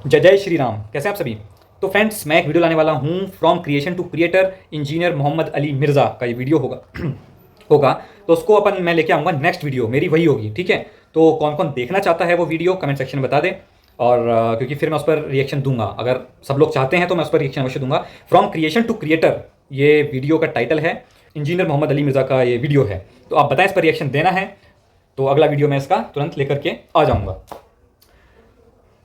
जय जय श्री राम। कैसे हैं आप सभी। तो फ्रेंड्स, मैं एक वीडियो लाने वाला हूं from creation to creator engineer Muhammad Ali Mirza का ये वीडियो होगा होगा। तो उसको मैं लेके आऊँगा, नेक्स्ट वीडियो मेरी वही होगी। ठीक है, तो कौन कौन देखना चाहता है वो वीडियो कमेंट सेक्शन में बता दें। और क्योंकि फिर मैं उस पर रिएक्शन दूंगा, अगर सब लोग चाहते हैं तो मैं उस पर रिएक्शन अवश्य दूंगा। फ्रॉम क्रिएशन टू क्रिएटर ये वीडियो का टाइटल है, इंजीनियर मोहम्मद अली मिर्ज़ा का ये वीडियो है। तो आप बताएं इस पर रिएक्शन देना है तो अगला वीडियो मैं इसका तुरंत लेकर के आ जाऊँगा।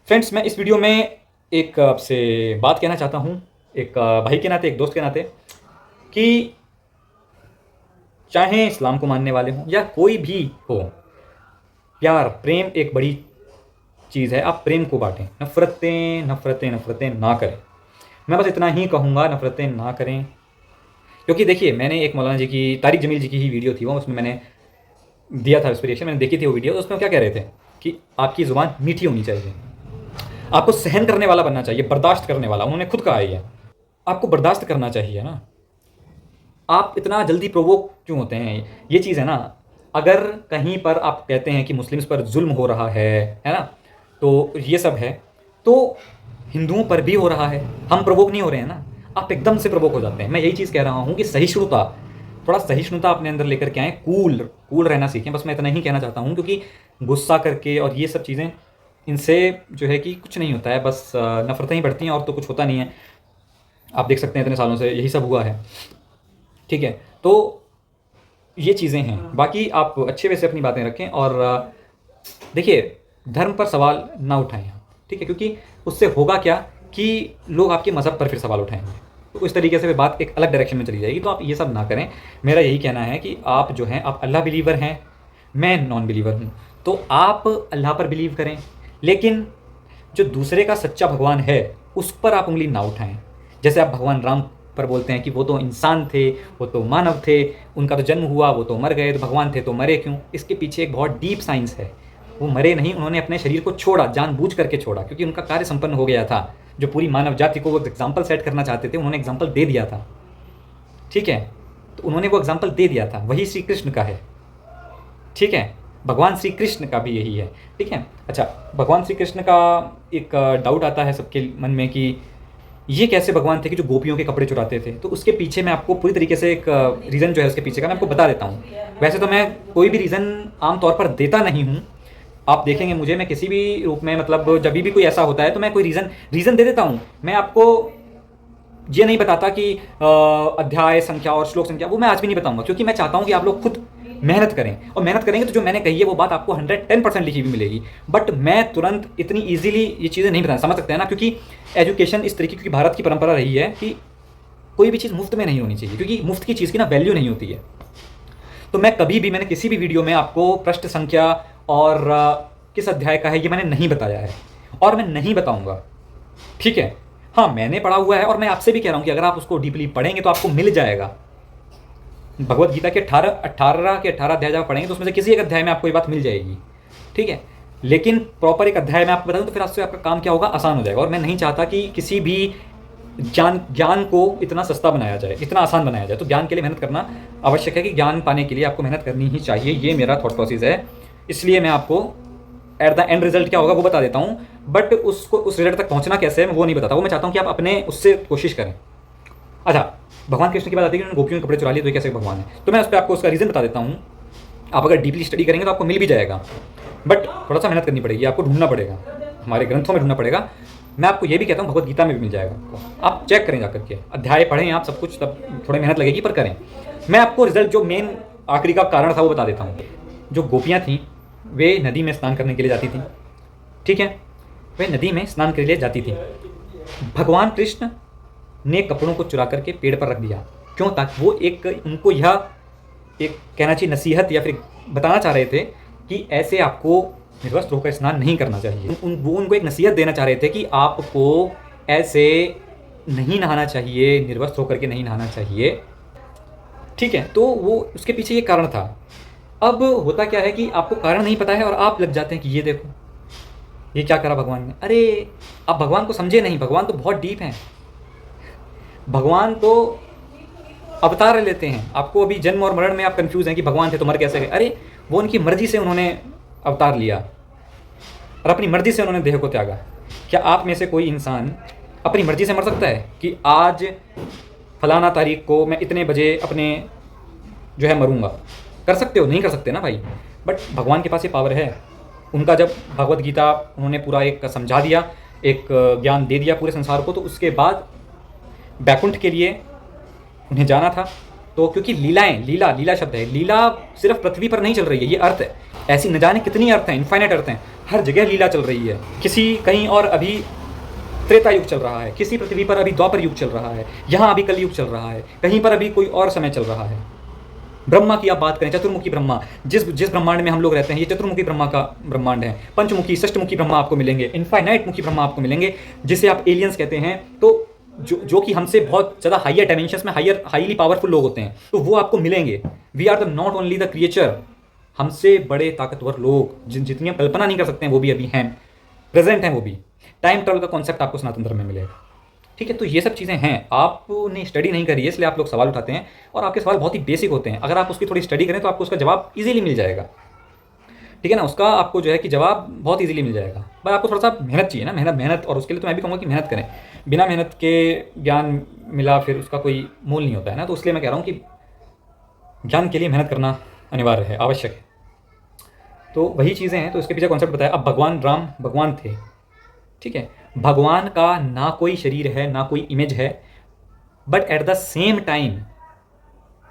फ्रेंड्स, मैं इस वीडियो में एक आपसे बात कहना चाहता हूँ, एक भाई के नाते, एक दोस्त के नाते, कि चाहे इस्लाम को मानने वाले हों या कोई भी हो, प्यार प्रेम एक बड़ी चीज़ है। आप प्रेम को बांटें, नफ़रतें नफ़रतें नफ़रतें ना करें। मैं बस इतना ही कहूँगा, नफ़रतें ना करें। क्योंकि देखिए, मैंने एक मौलाना जी की, तारिक जमील जी की ही वीडियो थी वो, उसमें मैंने दिया था इंस्पिरेशन, मैंने देखी थी वो वीडियो। तो उसमें क्या कह रहे थे कि आपकी ज़ुबान मीठी होनी चाहिए, आपको सहन करने वाला बनना चाहिए, बर्दाश्त करने वाला। उन्होंने खुद कहा है ये, आपको बर्दाश्त करना चाहिए ना। आप इतना जल्दी प्रोवोक क्यों होते हैं? ये चीज़ है ना। अगर कहीं पर आप कहते हैं कि मुस्लिम्स पर जुल्म हो रहा है ना, तो ये सब है, तो हिंदुओं पर भी हो रहा है। हम प्रोवोक नहीं हो रहे हैं ना, आप एकदम से प्रोवोक हो जाते हैं। मैं यही चीज़ कह रहा हूँ कि सहिष्णुता, थोड़ा सहिष्णुता अपने अंदर लेकर के आएँ, कूल कूल रहना सीखें। बस मैं इतना ही कहना चाहता हूँ, क्योंकि गुस्सा करके और ये सब चीज़ें, इनसे जो है कि कुछ नहीं होता है, बस नफ़रतें ही बढ़ती हैं और तो कुछ होता नहीं है। आप देख सकते हैं इतने सालों से यही सब हुआ है। ठीक है, तो ये चीज़ें हैं। बाकी आप अच्छे वे से अपनी बातें रखें और देखिए, धर्म पर सवाल ना उठाएं आप। ठीक है, क्योंकि उससे होगा क्या कि लोग आपके मज़हब पर फिर सवाल उठाएंगे, तो इस तरीके से बात एक अलग डायरेक्शन में चली जाएगी। तो आप ये सब ना करें। मेरा यही कहना है कि आप जो हैं, आप अल्लाह बिलीवर हैं, मैं नॉन बिलीवर हूँ, तो आप अल्लाह पर बिलीव करें, लेकिन जो दूसरे का सच्चा भगवान है उस पर आप उंगली ना उठाएं। जैसे आप भगवान राम पर बोलते हैं कि वो तो इंसान थे, वो तो मानव थे, उनका तो जन्म हुआ, वो तो मर गए, तो भगवान थे तो मरे क्यों? इसके पीछे एक बहुत डीप साइंस है। वो मरे नहीं, उन्होंने अपने शरीर को छोड़ा, जानबूझ करके छोड़ा, क्योंकि उनका कार्य संपन्न हो गया था। जो पूरी मानव जाति को वो एग्जाम्पल सेट करना चाहते थे, उन्होंने एग्जाम्पल दे दिया था। ठीक है, तो उन्होंने वो एग्जाम्पल दे दिया था, वही श्री कृष्ण का है। ठीक है, भगवान श्री कृष्ण का भी यही है। ठीक है, अच्छा, भगवान श्री कृष्ण का एक डाउट आता है सबके मन में कि ये कैसे भगवान थे कि जो गोपियों के कपड़े चुराते थे। तो उसके पीछे मैं आपको पूरी तरीके से एक रीज़न जो है उसके पीछे का मैं आपको बता देता हूँ। वैसे तो मैं कोई भी रीज़न आमतौर पर देता नहीं हूँ। आप देखेंगे मुझे, मैं किसी भी रूप में, मतलब जब भी कोई ऐसा होता है तो मैं कोई रीज़न दे देता हूँ। मैं आपको ये नहीं बताता कि अध्याय संख्या और श्लोक संख्या, वो मैं आज भी नहीं बताऊंगा, क्योंकि मैं चाहता हूँ कि आप लोग खुद मेहनत करें, और मेहनत करेंगे तो जो मैंने कही है वो बात आपको 110% लिखी हुई मिलेगी। बट मैं तुरंत इतनी ईजिली ये चीज़ें नहीं बता, समझ सकते हैं ना, क्योंकि एजुकेशन इस तरीके की भारत की परंपरा रही है कि कोई भी चीज़ मुफ्त में नहीं होनी चाहिए, क्योंकि मुफ्त की चीज़ की ना वैल्यू नहीं होती है। तो मैं कभी भी, मैंने किसी भी वीडियो में आपको पृष्ठ संख्या और किस अध्याय का है ये मैंने नहीं बताया है, और मैं नहीं बताऊंगा। ठीक है, हाँ, मैंने पढ़ा हुआ है और मैं आपसे भी कह रहा हूँ कि अगर आप उसको डीपली पढ़ेंगे तो आपको मिल जाएगा। भगवत गीता के 18 अध्याय जब पढ़ेंगे तो उसमें से किसी एक अध्याय में आपको ये बात मिल जाएगी। ठीक है, लेकिन प्रॉपर एक अध्याय में आपको बता दूँ तो फिर आपसे आपका काम क्या होगा, आसान हो जाएगा। और मैं नहीं चाहता कि किसी भी ज्ञान को इतना सस्ता बनाया जाए, इतना आसान बनाया जाए। तो ज्ञान के लिए मेहनत करना आवश्यक है, कि ज्ञान पाने के लिए आपको मेहनत करनी ही चाहिए। ये मेरा थॉट प्रोसेस है, इसलिए मैं आपको एट द एंड रिजल्ट क्या होगा वो बता देता हूँ। बट उसको, उस रिजल्ट तक पहुँचना कैसे है, मैं वो नहीं बताता। वो मैं चाहता हूँ कि आप अपने उससे कोशिश करें। अच्छा, भगवान कृष्ण की बात आती है कि उन्होंने गोपियों के कपड़े चुरा लिए, तो ये कैसे भगवान है? तो मैं उस पर आपको उसका रीज़न बता देता हूँ। आप अगर डीपली स्टडी करेंगे तो आपको मिल भी जाएगा, बट थोड़ा सा मेहनत करनी पड़ेगी, आपको ढूंढना पड़ेगा, हमारे ग्रंथों में ढूंढना पड़ेगा। मैं आपको ये भी कहता हूँ भगवत गीता में भी मिल जाएगा आपको। आप चेक करें जाकर के, अध्याय पढ़ें आप सब कुछ, तब थोड़ी मेहनत लगेगी पर करें। मैं आपको रिजल्ट, जो मेन आखिरी का कारण था वो बता देता हूँ। जो गोपियाँ थीं वे नदी में स्नान करने के लिए जाती थीं। ठीक है, वे नदी में स्नान के लिए जाती थीं। भगवान कृष्ण ने कपड़ों को चुरा करके पेड़ पर रख दिया। क्यों? ताकि वो एक, उनको यह एक कहना चाहिए नसीहत, या फिर बताना चाह रहे थे कि ऐसे आपको निर्वस्त्र होकर स्नान नहीं करना चाहिए। वो उनको एक नसीहत देना चाह रहे थे कि आपको ऐसे नहीं नहाना चाहिए, निर्वस्त्र होकर के नहीं नहाना चाहिए। ठीक है, तो वो उसके पीछे ये कारण था। अब होता क्या है कि आपको कारण नहीं पता है और आप लग जाते हैं कि ये देखो ये क्या करा भगवान ने। अरे, आप भगवान को समझे नहीं, भगवान तो बहुत डीप हैं। भगवान तो अवतार लेते हैं। आपको अभी जन्म और मरण में आप कंफ्यूज हैं कि भगवान थे तो मर कैसे गए। अरे, वो उनकी मर्जी से उन्होंने अवतार लिया और अपनी मर्जी से उन्होंने देह को त्यागा। क्या आप में से कोई इंसान अपनी मर्ज़ी से मर सकता है कि आज फलाना तारीख को मैं इतने बजे अपने जो है मरूंगा? कर सकते हो? नहीं कर सकते ना भाई। बट भगवान के पास ये पावर है। उनका जब भगवत गीता उन्होंने पूरा एक समझा दिया, एक ज्ञान दे दिया पूरे संसार को, तो उसके बाद बैकुंठ के लिए उन्हें जाना था। तो क्योंकि लीलाएं, लीला, लीला शब्द है, लीला सिर्फ पृथ्वी पर नहीं चल रही है, ये अर्थ है। ऐसी न जाने कितनी अर्थ हैं, इन्फाइनाइट अर्थ हैं, हर जगह लीला चल रही है। किसी कहीं और अभी त्रेता युग चल रहा है, किसी पृथ्वी पर अभी द्वापर युग चल रहा है, यहाँ अभी कलयुग चल रहा है, कहीं पर अभी कोई और समय चल रहा है। ब्रह्मा की आप बात करें, चतुर्मुखी ब्रह्मा, जिस ब्रह्मांड में हम लोग रहते हैं, ये चतुर्मुखी ब्रह्मा का ब्रह्मांड है। पंचमुखी, षष्ठमुखी ब्रह्मा आपको मिलेंगे, इनफाइनाइट मुखी ब्रह्मा आपको मिलेंगे, जिसे आप एलियंस कहते हैं। तो जो कि हमसे बहुत ज़्यादा हाइयर डायमेंशंस में हाईली पावरफुल लोग होते हैं, तो वो आपको मिलेंगे। We are the not only the creature, हमसे बड़े ताकतवर लोग जितनी हम कल्पना नहीं कर सकते हैं वो भी अभी हैं, प्रेजेंट हैं वो भी। टाइम ट्रेवल का कॉन्सेप्ट आपको सनातन धर्म में मिलेगा। ठीक है, तो ये सब चीज़ें हैं। आपने स्टडी नहीं करी है इसलिए आप लोग सवाल उठाते हैं, और आपके सवाल बहुत ही बेसिक होते हैं। अगर आप उसकी थोड़ी स्टडी करें तो आपको उसका जवाब इजीली मिल जाएगा। ठीक है ना, उसका आपको जो है कि जवाब बहुत इजीली मिल जाएगा। बस आपको थोड़ा सा मेहनत चाहिए ना, मेहनत। और उसके लिए तो मैं भी कहूँगा कि मेहनत करें। बिना मेहनत के ज्ञान मिला फिर उसका कोई मोल नहीं होता है ना। तो इसलिए मैं कह रहा हूँ कि ज्ञान के लिए मेहनत करना अनिवार्य है, आवश्यक है। तो वही चीज़ें हैं। तो इसके पीछे कॉन्सेप्ट बताया। अब भगवान राम भगवान थे, ठीक है। भगवान का ना कोई शरीर है, ना कोई इमेज है, but at the same time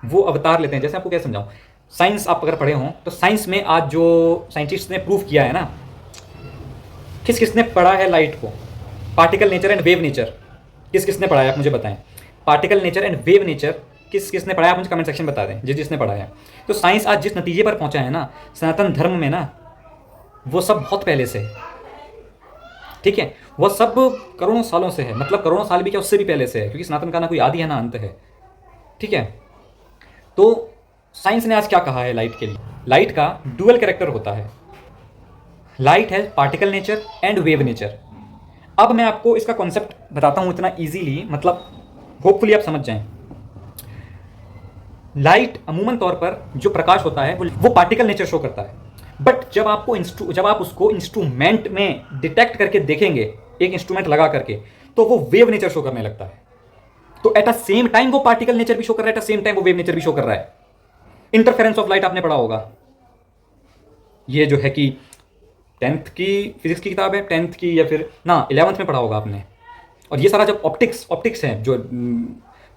वो अवतार लेते हैं। जैसे आपको क्या समझाऊं, साइंस आप अगर पढ़े हों तो साइंस में आज जो साइंटिस्ट ने प्रूव किया है ना, किसने पढ़ा है लाइट को? Particle nature and wave nature किसने पढ़ा है, आप मुझे बताएं। Particle nature and wave nature किसने पढ़ा है, आप मुझे कमेंट सेक्शन बता दें जिसने पढ़ा है। तो साइंस आज जिस नतीजे पर पहुंचा है ना सनातन धर्म में ना, वो सब बहुत पहले से है। ठीक है, वह सब करोड़ों सालों से है। मतलब करोड़ों साल भी क्या, उससे भी पहले से है, क्योंकि सनातन का ना कोई आदि है ना अंत है। ठीक है, तो साइंस ने आज क्या कहा है लाइट के लिए? लाइट का डुअल कैरेक्टर होता है। लाइट है particle nature and wave nature. अब मैं आपको इसका कॉन्सेप्ट बताता हूं इतना इजीली, मतलब होपफुली आप समझ जाएं। लाइट अमूमन तौर पर जो प्रकाश होता है वो पार्टिकल नेचर शो करता है। बट जब आप उसको इंस्ट्रूमेंट में डिटेक्ट करके देखेंगे, एक इंस्ट्रूमेंट लगा करके, तो वो वेव नेचर शो करने लगता है। तो एट अ सेम टाइम वो पार्टिकल नेचर भी शो कर रहा है, एट अ सेम टाइम वो वेव नेचर भी शो कर रहा है। इंटरफेरेंस ऑफ लाइट आपने पढ़ा होगा। ये जो है कि 10th की फिजिक्स की किताब है, 10th की या फिर ना 11th में पढ़ा होगा आपने। और ये सारा जब ऑप्टिक्स है जो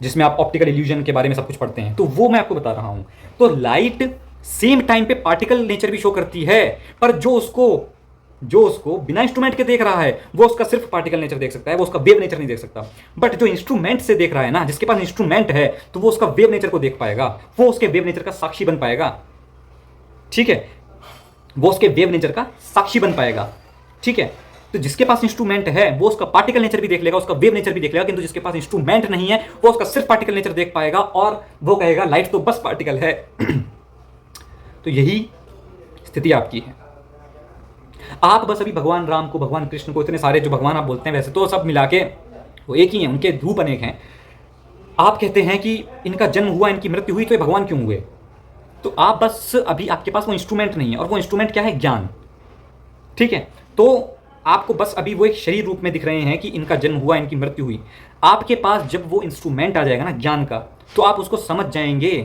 जिसमें आप ऑप्टिकल इल्यूजन के बारे में सब कुछ पढ़ते हैं, तो वो मैं आपको बता रहा हूं। तो लाइट सेम टाइम पे पार्टिकल नेचर भी शो करती है, पर जो उसको बिना इंस्ट्रूमेंट के देख रहा है वो उसका सिर्फ पार्टिकल नेचर देख सकता है, वो उसका वेव नेचर नहीं देख सकता। बट जो इंस्ट्रूमेंट से देख रहा है ना, जिसके पास इंस्ट्रूमेंट है, तो वो उसका वेव नेचर को देख पाएगा, वो उसके वेव नेचर का साक्षी बन पाएगा। ठीक है, वो उसके वेव नेचर का साक्षी बन पाएगा। ठीक है, तो जिसके पास इंस्ट्रूमेंट है वो उसका पार्टिकल नेचर भी देख लेगा, उसका वेव नेचर भी देख लेगा, किंतु जिसके पास इंस्ट्रूमेंट नहीं है वो उसका सिर्फ पार्टिकल नेचर देख पाएगा, और वो कहेगा लाइट तो बस पार्टिकल है। तो यही स्थिति आपकी है। आप बस अभी भगवान राम को, भगवान कृष्ण को, इतने सारे जो भगवान आप बोलते हैं, वैसे तो सब मिला के वो एक ही हैं, उनके रूप अनेक हैं। आप कहते हैं कि इनका जन्म हुआ, इनकी मृत्यु हुई, तो ये भगवान क्यों हुए? तो आप बस अभी आपके पास वो इंस्ट्रूमेंट नहीं है, और वो इंस्ट्रूमेंट क्या है? ज्ञान। ठीक है, तो आपको बस अभी वो एक शरीर रूप में दिख रहे हैं कि इनका जन्म हुआ, इनकी मृत्यु हुई। आपके पास जब वो इंस्ट्रूमेंट आ जाएगा ना ज्ञान का, तो आप उसको समझ जाएंगे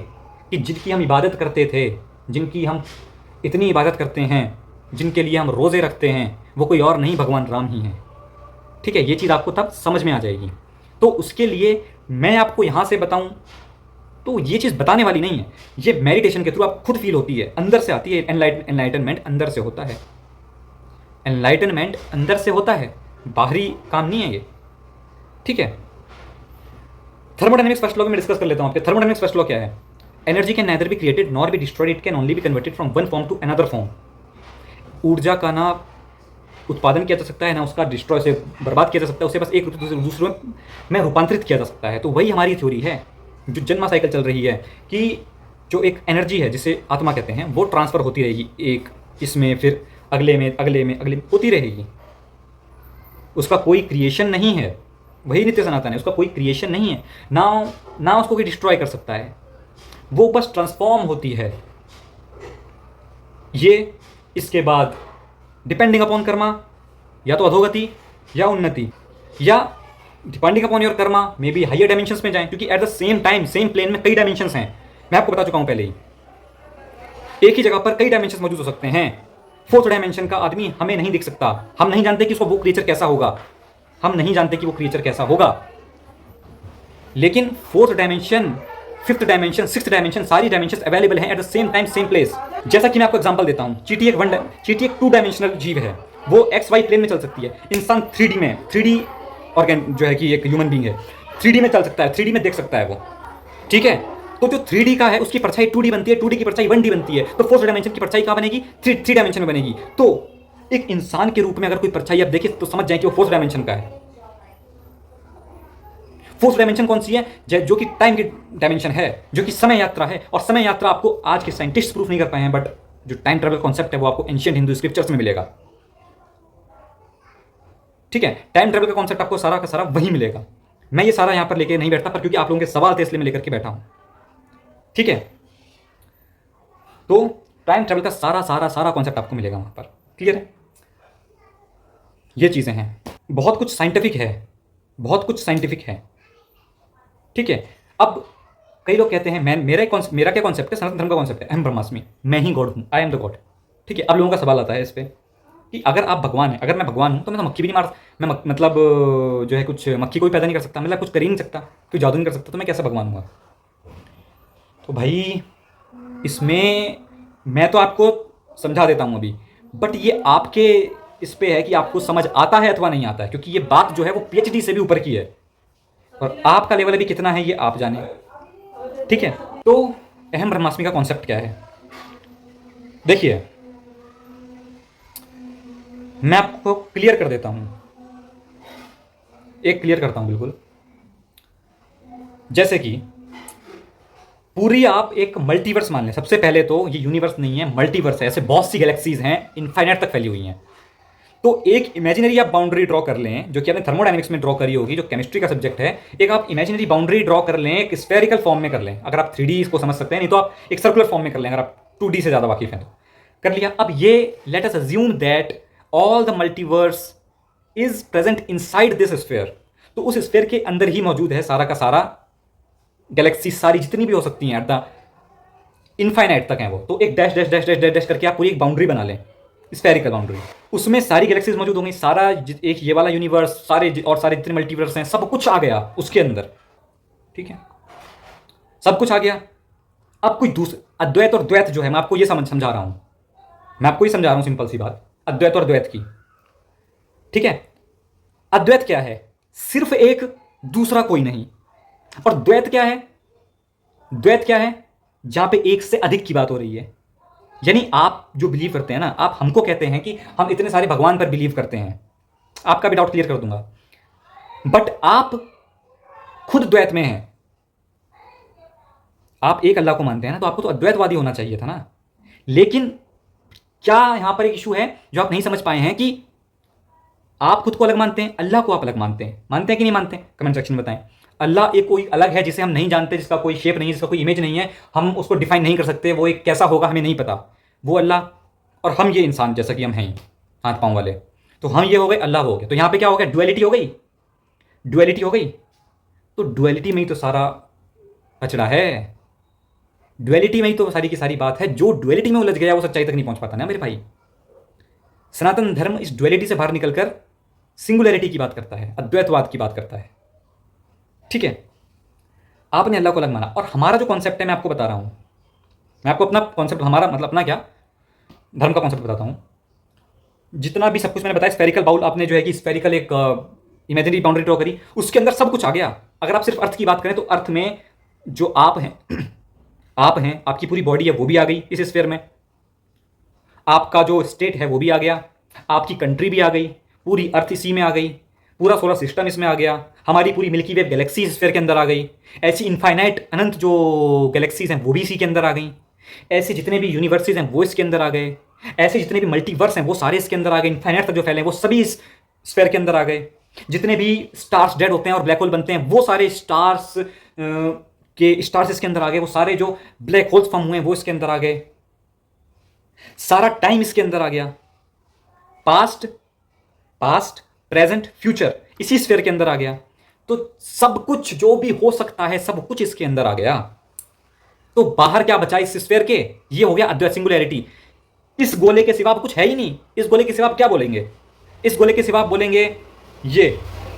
कि जिनकी हम इबादत करते थे, जिनकी हम इतनी इबादत करते हैं, जिनके लिए हम रोज़े रखते हैं, वो कोई और नहीं, भगवान राम ही हैं। ठीक है, ये चीज़ आपको तब समझ में आ जाएगी। तो उसके लिए मैं आपको यहाँ से बताऊँ तो ये चीज़ बताने वाली नहीं है, ये मेडिटेशन के थ्रू आप खुद फील होती है, अंदर से आती है। एनलाइटनमेंट अंदर से होता है, एनलाइटनमेंट अंदर से होता है, बाहरी काम नहीं है ये। ठीक है, थर्मोडायनेमिक्स फर्स्ट लॉ में डिस्कस कर लेता हूँ आपके। थर्मोडायनेमिक्स फर्स्ट लॉ क्या है? Energy can neither be created nor be destroyed, it can only be converted from one form to another form. ऊर्जा का ना उत्पादन किया जा सकता है, ना उसका डिस्ट्रॉय से बर्बाद किया जा सकता है, उसे बस एक रूप से दूसरे में रूपांतरित किया जा सकता है। तो वही हमारी थ्योरी है जो जन्मा साइकिल चल रही है, कि जो एक एनर्जी है जिसे आत्मा कहते हैं, वो ट्रांसफ़र होती रहेगी, एक इसमें फिर अगले में होती रहेगी। उसका कोई क्रिएशन नहीं है, वही नित्य सनातन है, उसका कोई क्रिएशन नहीं है, ना उसको कोई डिस्ट्रॉय कर सकता है, वो बस ट्रांसफॉर्म होती है। ये इसके बाद डिपेंडिंग अपॉन कर्मा, या तो अधोगति या उन्नति, या depending upon your karma may be higher dimensions में जाएं, क्योंकि at the same time same plane में कई डायमेंशंस हैं। मैं आपको बता चुका हूं पहले ही, एक ही जगह पर कई डायमेंशंस मौजूद हो सकते हैं। फोर्थ डायमेंशन का आदमी हमें नहीं दिख सकता, हम नहीं जानते कि उसको वो क्रिएचर कैसा होगा, हम नहीं जानते कि वो क्रिएचर कैसा होगा। लेकिन fourth dimension, fifth dimension, sixth dimension, सारी डायमेंशन अवेलेबल हैं eight the same time same place. जैसा कि मैं आपको एग्जांपल देता हूं, चींटी एक 2 डायमेंशनल जीव है, वो एक्स वाई प्लेन में चल सकती है। इंसान 3D में, 3D ऑर्गेन जो है कि एक ह्यूमन बींग है, 3D में चल सकता है, 3D में देख सकता है वो, ठीक है। तो जो 3D का है उसकी परछाई 2D बनती है, 2D की परछाई 1D बनती है, तो फोर्थ डायमेंशन की परछाई कहाँ बनेगी? 3 डायमेंशन में बनेगी। तो एक इंसान के रूप में अगर कोई परछाई आप देखें तो समझ जाए कि वो फोर्थ डायमेंशन का है। फोर्थ डायमेंशन कौन सी है? जो कि टाइम की डायमेंशन है, जो कि समय यात्रा है। और समय यात्रा आपको आज के साइंटिस्ट प्रूफ नहीं कर पाए हैं, बट जो टाइम ट्रेवल कॉन्सेप्ट है वो आपको एंशिएंट हिंदू स्क्रिप्चर्स में मिलेगा, ठीक है। टाइम ट्रेवल का कॉन्सेप्ट आपको सारा का सारा वही मिलेगा। मैं ये सारा यहां पर लेके नहीं बैठता, पर क्योंकि आप लोगों के सवाल थे इसलिए मैं लेकर के बैठा हूं, ठीक है। तो टाइम ट्रेवल का सारा सारा सारा कॉन्सेप्ट आपको मिलेगा वहां पर, क्लियर है। ये चीजें हैं, बहुत कुछ साइंटिफिक है, बहुत कुछ साइंटिफिक है, ठीक है। अब कई लोग कहते हैं मेरा क्या कॉन्सेप्ट है? सनातन धर्म का कॉन्सेप्ट है अहम ब्रह्मास्मि, मैं ही गॉड हूं, आई एम द गॉड, ठीक है। अब लोगों का सवाल आता है इस पर कि अगर आप भगवान हैं, अगर मैं भगवान हूं तो मैं तो मक्खी भी नहीं मार, मैं मतलब जो है कुछ मक्खी को भी पैदा नहीं कर सकता, मतलब कुछ कर ही नहीं सकता, कोई जादू नहीं कर सकता, तो मैं कैसे भगवान हुआ? तो भाई इसमें मैं तो आपको समझा देता हूं अभी, बट ये आपके इस पे है कि आपको समझ आता है अथवा नहीं आता है, क्योंकि ये बात जो है वो PhD से भी ऊपर की है, और आपका लेवल अभी कितना है ये आप जाने, ठीक है। तो अहम ब्रह्मास्मि का कॉन्सेप्ट क्या है? देखिए मैं आपको क्लियर कर देता हूं, एक क्लियर करता हूं बिल्कुल। जैसे कि पूरी आप एक मल्टीवर्स मान लें, सबसे पहले तो ये यूनिवर्स नहीं है, मल्टीवर्स है, ऐसे बहुत सी गैलेक्सीज हैं, इनफाइनाइट तक फैली हुई हैं। तो एक इमेजिनरी आप बाउंड्री ड्रॉ कर लें, जो कि आपने थर्मोडायनेमिक्स में ड्रॉ करी होगी, जो केमिस्ट्री का सब्जेक्ट है। एक आप इमेजिनरी बाउंड्री ड्रॉ कर लें, एक स्फेरिकल फॉर्म में कर लें, अगर आप 3D इसको समझ सकते हैं, नहीं तो आप एक सर्कुलर फॉर्म में कर लें, अगर आप 2D से ज़्यादा वाकिफ हैं तो कर लिया। अब ये let us assume that all the multiverse is present inside this sphere. तो उस स्फेयर के अंदर ही मौजूद है सारा का सारा गैलेक्सी, सारी जितनी भी हो सकती हैं एट द इनफाइनाइट तक हैं वो। तो एक dash dash dash dash dash dash करके आप पूरी एक बाउंड्री बना लें, स्फेरिकल बाउंड्री, उसमें सारी गैलेक्सीज मौजूद होंगी, सारा एक ये वाला यूनिवर्स, सारे और सारे जितने मल्टीवर्स हैं सब कुछ आ गया उसके अंदर, ठीक है, सब कुछ आ गया। अब कोई दूसरा अद्वैत और द्वैत जो है, मैं आपको ये समझा रहा हूं, मैं आपको ये समझा रहा हूं सिंपल सी बात अद्वैत और द्वैत की, ठीक है। अद्वैत क्या है? सिर्फ एक, दूसरा कोई नहीं। और द्वैत क्या है? द्वैत क्या है? जहां पे एक से अधिक की बात हो रही है। यानी आप जो बिलीव करते हैं ना, आप हमको कहते हैं कि हम इतने सारे भगवान पर बिलीव करते हैं, आपका भी डाउट क्लियर कर दूंगा, बट आप खुद द्वैत में हैं। आप एक अल्लाह को मानते हैं ना, तो आपको तो अद्वैतवादी होना चाहिए था ना। लेकिन क्या यहां पर एक इशू है जो आप नहीं समझ पाए हैं कि आप खुद को अलग मानते हैं, अल्लाह को आप अलग मानते हैं कि नहीं मानते हैं? कमेंट सेक्शन में बताएं। अल्लाह एक कोई अलग है जिसे हम नहीं जानते, जिसका कोई शेप नहीं है, जिसका कोई इमेज नहीं है, हम उसको डिफाइन नहीं कर सकते, वो एक कैसा होगा हमें नहीं पता, वो अल्लाह। और हम ये इंसान जैसा कि हम हैं हाथ पांव वाले, तो हम ये हो गए, अल्लाह हो गए। तो यहां पे क्या हो गया? डुअलिटी हो गई, डुअलिटी हो गई। तो डुअलिटी में ही तो सारा कचरा है, डुअलिटी में ही तो सारी की सारी बात है। जो डुअलिटी में उलझ गया वो सच्चाई तक नहीं पहुंच पाता ना मेरे भाई। सनातन धर्म इस डुअलिटी से बाहर निकलकर सिंगुलैरिटी की बात करता है, अद्वैतवाद की बात करता है, ठीक है। आपने अल्लाह को अलग माना, और हमारा जो कॉन्सेप्ट है मैं आपको बता रहा हूं, मैं आपको अपना कॉन्सेप्ट, हमारा मतलब अपना क्या धर्म का कॉन्सेप्ट बताता हूं। जितना भी सब कुछ मैंने बताया, स्फेरिकल बाउल, आपने जो है कि स्फेरिकल एक इमेजिनरी बाउंड्री ड्रॉ करी, उसके अंदर सब कुछ आ गया। अगर आप सिर्फ अर्थ की बात करें तो अर्थ में जो आप हैं आप हैं, आपकी पूरी बॉडी है वो भी आ गई इस स्फेयर में, आपका जो स्टेट है वो भी आ गया, आपकी कंट्री भी आ गई, पूरी अर्थ इसी में आ गई, पूरा सोलर सिस्टम इसमें आ गया, हमारी पूरी मिल्की वे गैलेक्सी स्फेयर के अंदर आ गई, ऐसी इनफाइनाइट अनंत जो गैलेक्सीज हैं वो भी इसी के अंदर आ गई, ऐसे जितने भी यूनिवर्सेज हैं वो इसके अंदर आ गए, ऐसे जितने भी मल्टीवर्स हैं वो सारे इसके अंदर आ गए, इनफाइनाइट तक जो फैले हैं वो सभी इस स्फेयर के अंदर आ गए। जितने भी स्टार्स डेड होते हैं और ब्लैक होल बनते हैं वो सारे स्टार्स के स्टार्स इसके अंदर आ गए, वो सारे जो ब्लैक होल्स फॉर्म हुए हैं वो इसके अंदर आ गए, सारा टाइम इसके अंदर आ गया, पास्ट, प्रेजेंट, फ्यूचर इसी स्फीयर के अंदर आ गया। तो सब कुछ जो भी हो सकता है सब कुछ इसके अंदर आ गया। तो बाहर क्या बचा इस स्फीयर के? ये हो गया अद्वैत, सिंगुलैरिटी। इस गोले के सिवा कुछ है ही नहीं। इस गोले के सिवा आप क्या बोलेंगे? इस गोले के सिवा आप बोलेंगे ये,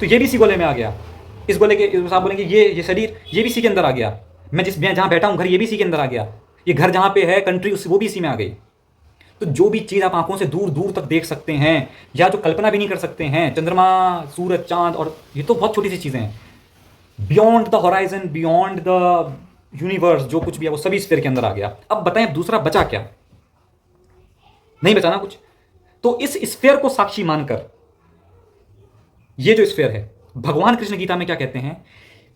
तो ये भी इसी गोले में आ गया। इस गोले के सिवा बोलेंगे ये शरीर, ये भी इसी के अंदर आ गया। मैं जहां बैठा हूं घर, ये भी इसी के अंदर आ गया। ये घर जहां पे है, कंट्री, वो भी इसी में आ गई। तो जो भी चीज़ आप आंखों से दूर दूर तक देख सकते हैं या जो कल्पना भी नहीं कर सकते हैं, चंद्रमा, सूरज, चांद, और ये तो बहुत छोटी सी चीज़ें हैं, beyond the horizon, beyond the universe, जो कुछ भी है वो सभी स्फीयर के अंदर आ गया। अब बताएं दूसरा बचा क्या? नहीं बचा ना कुछ। तो इस स्फीयर को साक्षी मानकर, ये जो स्फीयर है, भगवान कृष्ण गीता में क्या कहते हैं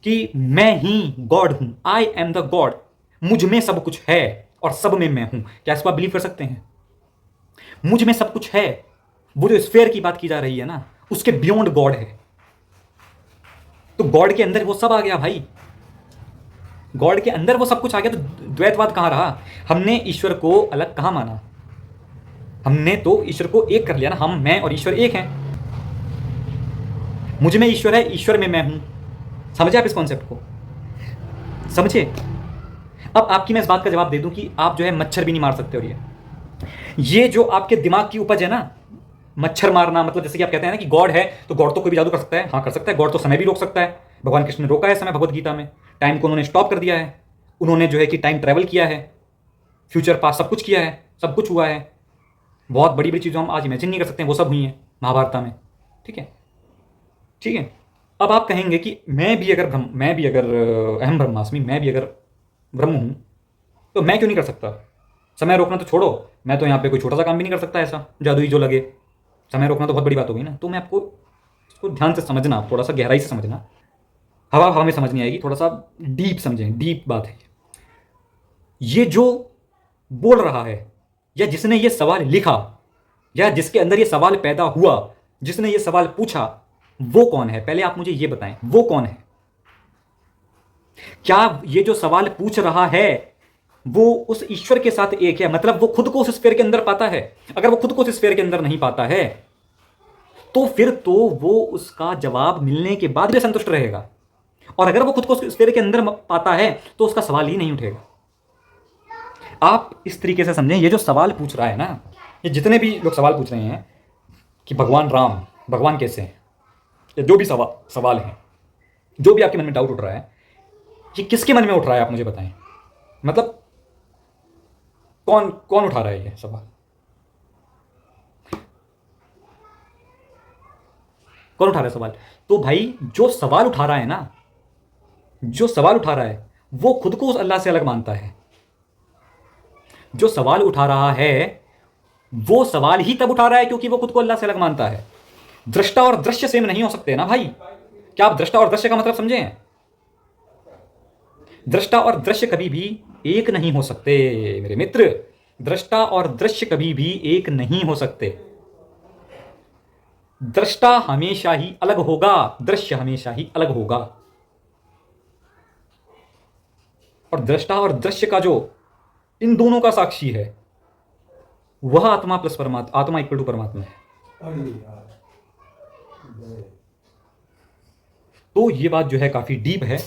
कि मैं ही गॉड हूं, आई एम द गॉड, मुझ में सब कुछ है और सब में मैं हूं। क्या इसको आप बिलीव कर सकते हैं? मुझ में सब कुछ है, वो जो स्फीयर की बात की जा रही है ना, उसके बियॉन्ड गॉड है। तो गॉड के अंदर वो सब आ गया भाई, गॉड के अंदर वो सब कुछ आ गया। तो द्वैतवाद कहां रहा? हमने ईश्वर को अलग कहां माना? हमने तो ईश्वर को एक कर लिया ना, हम, मैं और ईश्वर एक हैं। मुझ में ईश्वर है, ईश्वर में मैं हूं। समझे आप इस कॉन्सेप्ट को? समझे? अब आपकी मैं इस बात का जवाब दे दूं कि आप जो है मच्छर भी नहीं मार सकते। और ये जो आपके दिमाग की उपज है ना, मच्छर मारना, मतलब जैसे कि आप कहते हैं ना कि गॉड है, तो गॉड तो कोई भी जादू कर सकता है। हाँ कर सकता है। गॉड तो समय भी रोक सकता है। भगवान कृष्ण ने रोका है समय भगवत गीता में, टाइम को उन्होंने स्टॉप कर दिया है। उन्होंने जो है कि टाइम ट्रैवल किया है, फ्यूचर पास्ट सब कुछ किया है, सब कुछ हुआ है। बहुत बड़ी बड़ी चीज़ें हम आज इमेजिन नहीं कर सकते हैं, वो सब हुई हैं महाभारत में। ठीक है, ठीक है। अब आप कहेंगे कि मैं भी अगर अहम ब्रह्मास्मि, मैं भी अगर ब्रह्म हूँ, तो मैं क्यों नहीं कर सकता? समय रोकना तो छोड़ो, मैं तो यहाँ पे कोई छोटा सा काम भी नहीं कर सकता ऐसा जादुई जो लगे। समय रोकना तो बहुत बड़ी बात होगी ना। तो मैं आपको इसको ध्यान से समझना, थोड़ा सा गहराई से समझना। हवा हवा में समझ नहीं आएगी, थोड़ा सा डीप समझें, डीप बात है ये जो बोल रहा है, या जिसने ये सवाल लिखा, या जिसके अंदर ये सवाल पैदा हुआ, जिसने ये सवाल पूछा, वो कौन है? पहले आप मुझे ये बताएं, वो कौन है? क्या ये जो सवाल पूछ रहा है वो उस ईश्वर के साथ एक है? मतलब वो खुद को उस स्फीयर के अंदर पाता है? अगर वो खुद को उस स्फीयर के अंदर नहीं पाता है तो फिर तो वो उसका जवाब मिलने के बाद भी संतुष्ट रहेगा। और अगर वो खुद को उस स्फीयर के अंदर पाता है तो उसका सवाल ही नहीं उठेगा। आप इस तरीके से समझें, ये जो सवाल पूछ रहा है ना, ये जितने भी लोग सवाल पूछ रहे हैं कि भगवान राम, भगवान कैसे हैं, या जो भी सवाल है, जो भी आपके मन में डाउट उठ रहा है, ये किसके मन में उठ रहा है? आप मुझे बताएं। मतलब कौन कौन उठा रहा है ये सवाल? कौन उठा रहा है सवाल? तो भाई जो सवाल उठा रहा है ना, जो सवाल उठा रहा है वो खुद को उस अल्लाह से अलग मानता है। जो सवाल उठा रहा है वो सवाल ही तब उठा रहा है क्योंकि वो खुद को अल्लाह से अलग मानता है। दृष्टा और दृश्य सेम नहीं हो सकते ना भाई। क्या आप दृष्टा और दृश्य का मतलब समझे हैं? दृष्टा और दृश्य कभी भी एक नहीं हो सकते मेरे मित्र। दृष्टा और दृश्य कभी भी एक नहीं हो सकते। दृष्टा हमेशा ही अलग होगा, दृश्य हमेशा ही अलग होगा। और दृष्टा और दृश्य का जो इन दोनों का साक्षी है वह आत्मा प्लस परमात्मा, आत्मा इक्वल टू परमात्मा है। तो ये बात जो है काफी डीप है।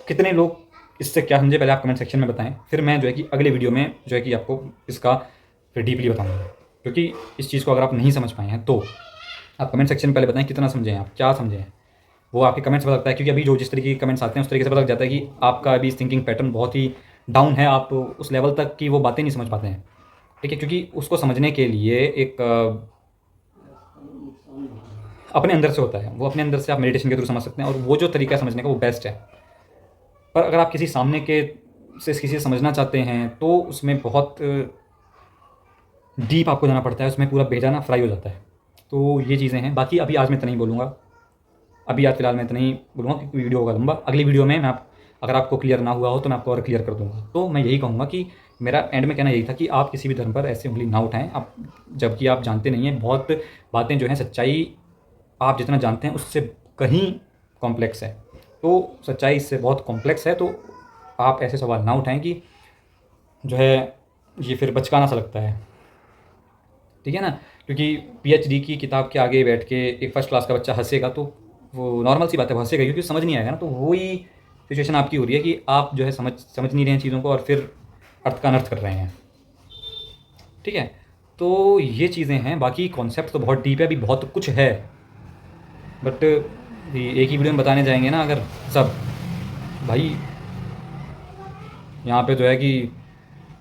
कितने लोग इससे क्या समझे पहले आप कमेंट सेक्शन में बताएं, फिर मैं जो है कि अगले वीडियो में जो है कि आपको इसका फिर डीपली बताऊंगा। क्योंकि इस चीज़ को अगर आप नहीं समझ पाए हैं तो आप कमेंट सेक्शन में पहले बताएं कितना समझे हैं आप, क्या समझे हैं। वो आपके कमेंट्स से पता लगता है। क्योंकि अभी जो जिस तरीके के कमेंट्स आते हैं उस तरीके से पता लग जाता है कि आपका अभी थिंकिंग पैटर्न बहुत ही डाउन है, आप उस लेवल तक की वो बातें नहीं समझ पाते हैं। ठीक है, क्योंकि उसको समझने के लिए एक अपने अंदर से होता है, वो अपने अंदर से आप मेडिटेशन के थ्रू समझ सकते हैं, और वो जो तरीका है समझने का वो बेस्ट है। पर अगर आप किसी सामने के से किसी से समझना चाहते हैं तो उसमें बहुत डीप आपको जाना पड़ता है, उसमें पूरा भेजा ना फ्राई हो जाता है। तो ये चीज़ें हैं। बाकी अभी आज मैं इतना ही बोलूँगा, अभी आज फिलहाल मैं इतना ही बोलूँगा क्योंकि वीडियो होगा लंबा। अगली वीडियो में मैं अगर आपको क्लियर ना हुआ हो तो मैं आपको और क्लियर कर दूँगा। तो मैं यही कहूँगा कि मेरा एंड में कहना यही था कि आप किसी भी धर्म पर ऐसे उंगली ना उठाएं, आप जबकि आप जानते नहीं हैं। बहुत बातें जो हैं, सच्चाई आप जितना जानते हैं उससे कहीं कॉम्प्लेक्स है। तो सच्चाई इससे बहुत कॉम्प्लेक्स है। तो आप ऐसे सवाल ना उठाएं कि जो है ये फिर बचकाना सा लगता है। ठीक है ना। क्योंकि पीएचडी की किताब के आगे बैठ के एक फर्स्ट क्लास का बच्चा हंसेगा तो वो नॉर्मल सी बात है, वो हंसेगा क्योंकि समझ नहीं आएगा ना। तो वही सिचुएशन आपकी हो रही है कि आप जो है समझ नहीं रहे हैं चीज़ों को और फिर अर्थ का अनर्थ कर रहे हैं। ठीक है, तो ये चीज़ें हैं। बाकी कॉन्सेप्ट तो बहुत डीप है, अभी बहुत कुछ है, बट एक ही वीडियो में बताने जाएंगे ना अगर सब, भाई यहाँ पे जो है कि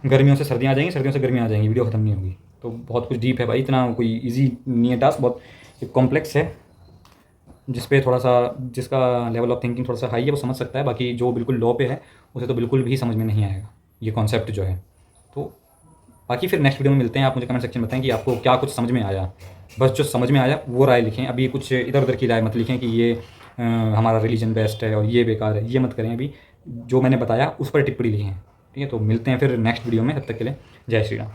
गर्मियों से सर्दियाँ आ जाएंगी, सर्दियों से गर्मियाँ आ जाएंगी, वीडियो ख़त्म नहीं होगी। तो बहुत कुछ डीप है भाई, इतना कोई इजी नहीं है टास्क, बहुत कॉम्प्लेक्स है। जिस पे थोड़ा सा, जिसका लेवल ऑफ थिंकिंग थोड़ा सा हाई है वो समझ सकता है, बाकी जो बिल्कुल लो पे है उसे तो बिल्कुल भी समझ में नहीं आएगा ये कॉन्सेप्ट जो है। तो बाकी फिर नेक्स्ट वीडियो में मिलते हैं। आप मुझे कमेंट सेक्शन में बताएं कि आपको क्या कुछ समझ में आया। बस जो समझ में आया वो राय लिखें, अभी कुछ इधर उधर की राय मत लिखें कि ये हमारा रिलीजन बेस्ट है और ये बेकार है, ये मत करें। अभी जो मैंने बताया उस पर टिप्पणी लिखें। ठीक है, तो मिलते हैं फिर नेक्स्ट वीडियो में, तब तक के लिए जय श्री राम।